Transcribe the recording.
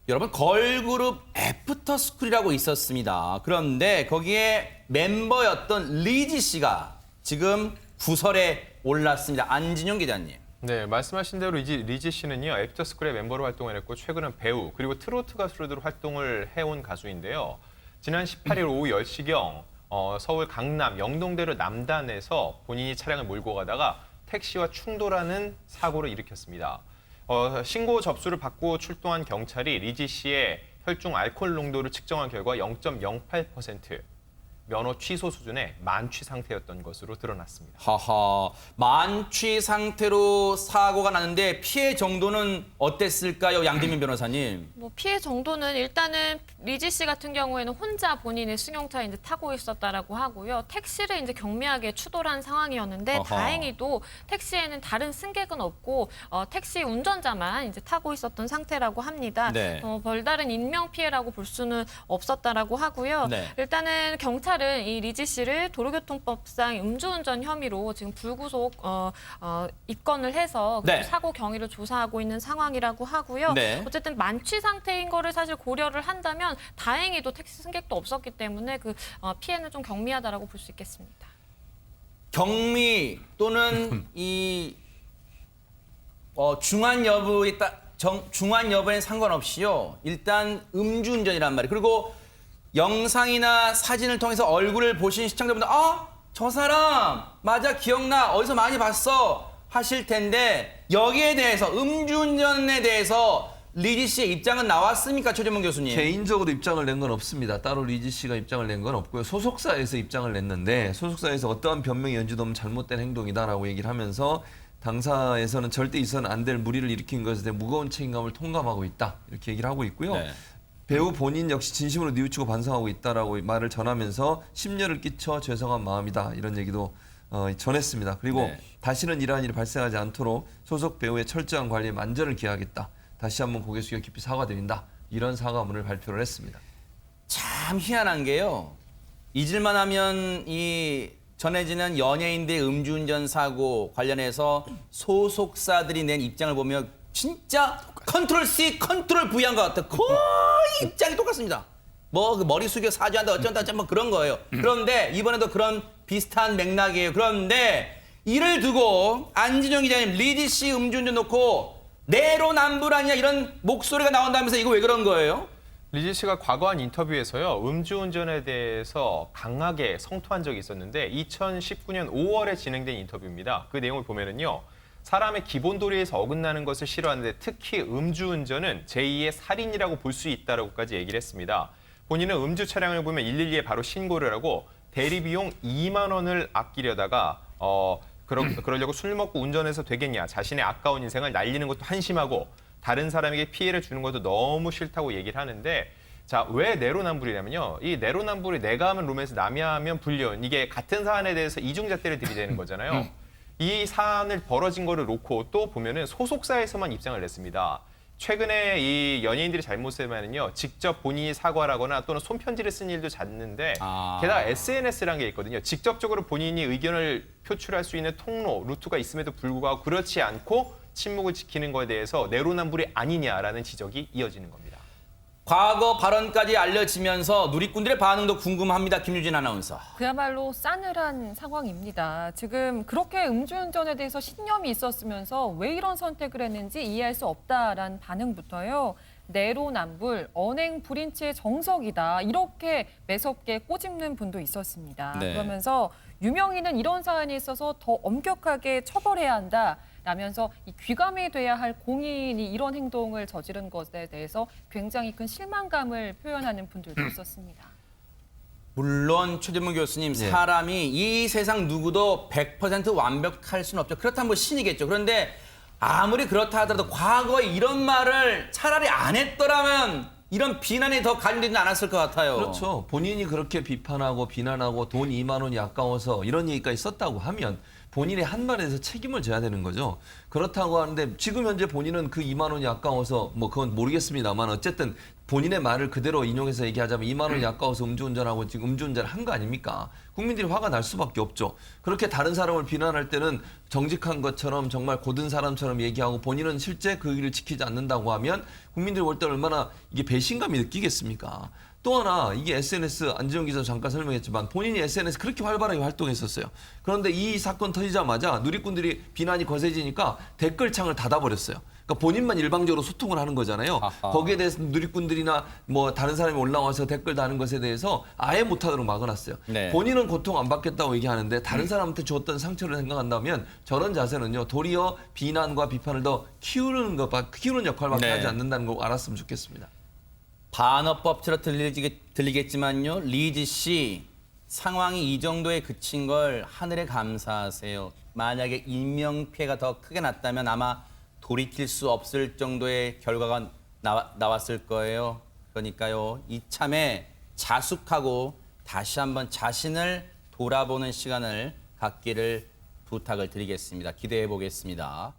여러분 걸그룹 애프터스쿨이라고 있었습니다. 그런데 거기에 멤버였던 리지 씨가 지금 구설에 올랐습니다. 안진용 기자님. 네, 말씀하신 대로 리지 씨는요, 애프터스쿨의 멤버로 활동을 했고 최근은 배우 그리고 트로트 가수로도 활동을 해온 가수인데요. 지난 18일 오후 10시경 서울 강남 영동대로 남단에서 본인이 차량을 몰고 가다가 택시와 충돌하는 사고를 일으켰습니다. 신고 접수를 받고 출동한 경찰이 리지 씨의 혈중 알코올 농도를 측정한 결과 0.08%, 면허 취소 수준의 만취 상태였던 것으로 드러났습니다. 하하, 만취 상태로 사고가 났는데 피해 정도는 어땠을까요, 양재민 변호사님? 뭐 피해 정도는 일단은 리지 씨 같은 경우에는 혼자 본인의 승용차 이제 타고 있었다라고 하고요. 택시를 이제 경미하게 추돌한 상황이었는데 어허. 다행히도 택시에는 다른 승객은 없고 택시 운전자만 이제 타고 있었던 상태라고 합니다. 네. 별다른 인명 피해라고 볼 수는 없었다라고 하고요. 네. 일단은 경찰은 이 리지 씨를 도로교통법상 음주운전 혐의로 지금 불구속 입건을 해서 네. 사고 경위를 조사하고 있는 상황이라고 하고요. 네. 어쨌든 만취 상태인 거를 사실 고려를 한다면 다행히도 택시 승객도 없었기 때문에 그 피해는 좀 경미하다라고 볼 수 있겠습니다. 경미 또는 이 중한 여부에 중한 여부에 상관없이요. 일단 음주운전이란 말이에요. 그리고 영상이나 사진을 통해서 얼굴을 보신 시청자분들 저 사람 맞아 기억나 어디서 많이 봤어 하실 텐데 여기에 대해서 음주운전에 대해서 리지 씨의 입장은 나왔습니까? 최재문 교수님. 개인적으로 입장을 낸 건 없습니다. 따로 리지 씨가 입장을 낸 건 없고요. 소속사에서 입장을 냈는데 소속사에서 어떠한 변명이 연주도 없는 잘못된 행동이다라고 얘기를 하면서 당사에서는 절대 있어서는 안 될 무리를 일으킨 것에 대해 무거운 책임감을 통감하고 있다. 이렇게 얘기를 하고 있고요. 네. 배우 본인 역시 진심으로 뉘우치고 반성하고 있다라고 말을 전하면서 심려를 끼쳐 죄송한 마음이다. 이런 얘기도 전했습니다. 그리고 네. 다시는 이러한 일이 발생하지 않도록 소속 배우의 철저한 관리에 만전을 기하겠다. 다시 한번 고개 숙여 깊이 사과드린다. 이런 사과문을 발표를 했습니다. 참 희한한 게요. 잊을만 하면 이 전해지는 연예인들의 음주운전 사고 관련해서 소속사들이 낸 입장을 보면 진짜 컨트롤 C, 컨트롤 V한 것 같아요. 거의 입장이 똑같습니다. 뭐 그 머리 숙여 사죄한다 어쩐다 뭐 그런 거예요. 그런데 이번에도 그런 비슷한 맥락이에요. 그런데 이를 두고 안진영 기자님 리지 씨 음주운전 놓고 내로남불 아니냐 이런 목소리가 나온다면서 이거 왜 그런 거예요? 리지 씨가 과거 한 인터뷰에서요, 음주운전에 대해서 강하게 성토한 적이 있었는데 2019년 5월에 진행된 인터뷰입니다. 그 내용을 보면은요, 사람의 기본 도리에서 어긋나는 것을 싫어하는데 특히 음주운전은 제2의 살인이라고 볼 수 있다라고까지 얘기를 했습니다. 본인은 음주 차량을 보면 112에 바로 신고를 하고 대리 비용 2만 원을 아끼려다가 그러려고 술 먹고 운전해서 되겠냐, 자신의 아까운 인생을 날리는 것도 한심하고 다른 사람에게 피해를 주는 것도 너무 싫다고 얘기를 하는데, 자, 왜 내로남불이냐면요, 이 내로남불이 내가 하면 룸에서 남이 하면 불륜, 이게 같은 사안에 대해서 이중잣대를 들이대는 거잖아요. 이 사안을 벌어진 거를 놓고 또 보면은 소속사에서만 입장을 냈습니다. 최근에 이 연예인들이 잘못하면요, 직접 본인이 사과를 하거나 또는 손편지를 쓴 일도 잦는데, 게다가 SNS라는 게 있거든요. 직접적으로 본인이 의견을 표출할 수 있는 통로, 루트가 있음에도 불구하고 그렇지 않고 침묵을 지키는 거에 대해서 내로남불이 아니냐라는 지적이 이어지는 겁니다. 과거 발언까지 알려지면서 누리꾼들의 반응도 궁금합니다. 김유진 아나운서. 그야말로 싸늘한 상황입니다. 지금 그렇게 음주운전에 대해서 신념이 있었으면서 왜 이런 선택을 했는지 이해할 수 없다라는 반응부터요. 내로남불, 언행 불인치의 정석이다. 이렇게 매섭게 꼬집는 분도 있었습니다. 네. 그러면서 유명인은 이런 사안에 있어서 더 엄격하게 처벌해야 한다. 라면서 이 귀감이 돼야 할 공인이 이런 행동을 저지른 것에 대해서 굉장히 큰 실망감을 표현하는 분들도 있었습니다. 물론 최재문 교수님, 사람이 이 세상 누구도 100% 완벽할 수는 없죠. 그렇다면 뭐 신이겠죠. 그런데 아무리 그렇다 하더라도 과거에 이런 말을 차라리 안 했더라면 이런 비난이 더 가중되지 않았을 것 같아요. 그렇죠. 본인이 그렇게 비판하고 비난하고 돈 2만 원이 아까워서 이런 얘기까지 썼다고 하면 본인의 한 말에 대해서 책임을 져야 되는 거죠. 그렇다고 하는데 지금 현재 본인은 그 2만 원이 아까워서 뭐 그건 모르겠습니다만 어쨌든 본인의 말을 그대로 인용해서 얘기하자면 2만 원이 아까워서 음주운전하고 지금 음주운전을 한 거 아닙니까? 국민들이 화가 날 수밖에 없죠. 그렇게 다른 사람을 비난할 때는 정직한 것처럼 정말 고든 사람처럼 얘기하고 본인은 실제 그 일을 지키지 않는다고 하면 국민들이 볼 때 얼마나 이게 배신감이 느끼겠습니까? 또 하나 이게 SNS 안지영 기자 잠깐 설명했지만 본인이 SNS 그렇게 활발하게 활동했었어요. 그런데 이 사건 터지자마자 누리꾼들이 비난이 거세지니까 댓글창을 닫아버렸어요. 그러니까 본인만 일방적으로 소통을 하는 거잖아요. 아하. 거기에 대해서 누리꾼들이나 뭐 다른 사람이 올라와서 댓글 다는 것에 대해서 아예 못하도록 막아놨어요. 네. 본인은 고통 안 받겠다고 얘기하는데 다른 사람한테 줬던 상처를 생각한다면 저런 자세는요 도리어 비난과 비판을 더 키우는 역할밖에 네. 하지 않는다는 거 알았으면 좋겠습니다. 반어법처럼 들리겠지만요. 리지 씨 상황이 이 정도에 그친 걸 하늘에 감사하세요. 만약에 인명피해가 더 크게 났다면 아마 돌이킬 수 없을 정도의 결과가 나왔을 거예요. 그러니까요. 이참에 자숙하고 다시 한번 자신을 돌아보는 시간을 갖기를 부탁을 드리겠습니다. 기대해 보겠습니다.